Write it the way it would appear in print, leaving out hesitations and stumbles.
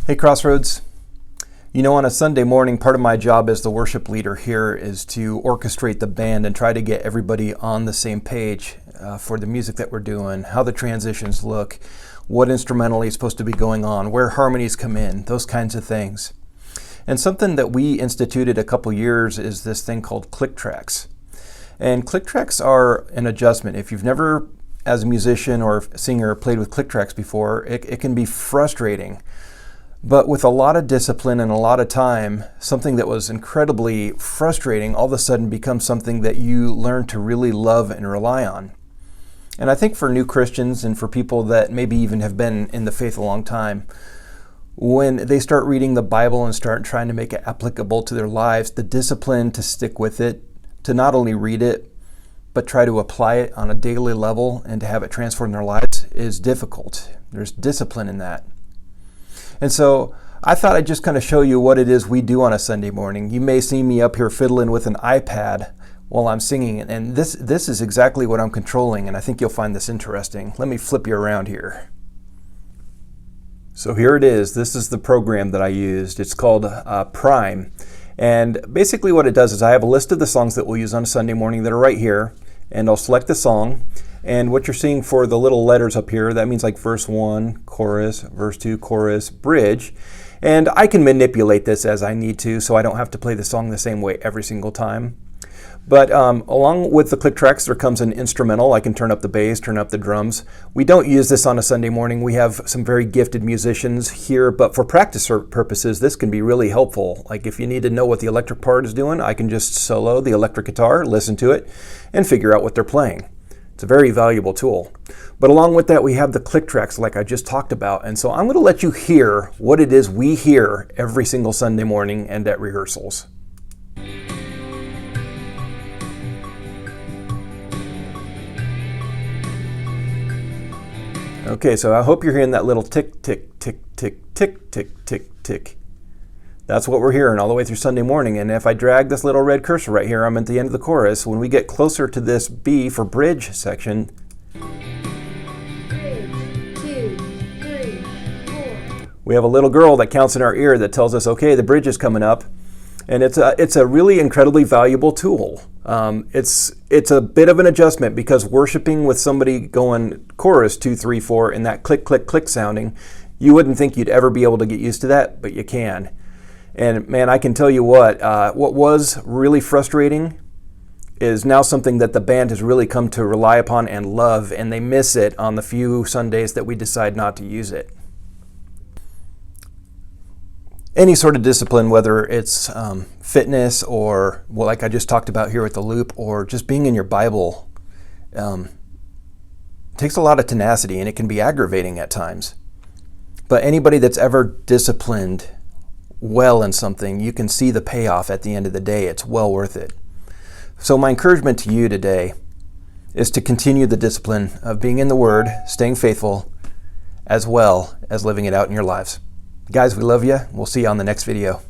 Hey Crossroads, on a Sunday morning, part of my job as the worship leader here is to orchestrate the band and try to get everybody on the same page for the music that we're doing, how the transitions look, what instrumentally is supposed to be going on, where harmonies come in, those kinds of things. And something that we instituted a couple years is this thing called click tracks. And click tracks are an adjustment. If you've never, as a musician or singer, played with click tracks before, it can be frustrating. But with a lot of discipline and a lot of time, something that was incredibly frustrating all of a sudden becomes something that you learn to really love and rely on. And I think for new Christians and for people that maybe even have been in the faith a long time, when they start reading the Bible and start trying to make it applicable to their lives, the discipline to stick with it, to not only read it, but try to apply it on a daily level and to have it transform their lives is difficult. There's discipline in that. And so I thought I'd just kind of show you what it is we do on a Sunday morning. You may see me up here fiddling with an iPad while I'm singing, and this is exactly what I'm controlling, and I think you'll find this interesting. Let me flip you around here. So here it is. This is the program that I used. It's called Prime. And basically what it does is I have a list of the songs that we'll use on a Sunday morning that are right here, and I'll select the song. And what you're seeing for the little letters up here, that means like verse 1, chorus, verse 2, chorus, bridge. And I can manipulate this as I need to, so I don't have to play the song the same way every single time. But along with the click tracks, there comes an instrumental. I can turn up the bass, turn up the drums. We don't use this on a Sunday morning. We have some very gifted musicians here, but for practice purposes, this can be really helpful. Like if you need to know what the electric part is doing, I can just solo the electric guitar, listen to it, and figure out what they're playing. It's a very valuable tool. But along with that, we have the click tracks like I just talked about. And so I'm going to let you hear what it is we hear every single Sunday morning and at rehearsals. Okay, so I hope you're hearing that little tick, tick, tick, tick, tick, tick, tick, tick. That's what we're hearing all the way through Sunday morning. And if I drag this little red cursor right here, I'm at the end of the chorus. When we get closer to this B for bridge section, 3, 2, 3, 4. We have a little girl that counts in our ear that tells us, okay, the bridge is coming up. And it's a really incredibly valuable tool. It's a bit of an adjustment because worshiping with somebody going chorus 2, 3, 4 and that click, click, click sounding, you wouldn't think you'd ever be able to get used to that, but you can. And man, I can tell you what was really frustrating is now something that the band has really come to rely upon and love, and they miss it on the few Sundays that we decide not to use it. Any sort of discipline, whether it's fitness or like I just talked about here with the loop, or just being in your Bible, takes a lot of tenacity and it can be aggravating at times. But anybody that's ever disciplined well in something, you can see the payoff at the end of the day. It's well worth it. So my encouragement to you today is to continue the discipline of being in the Word, staying faithful, as well as living it out in your lives. Guys, we love you. We'll see you on the next video.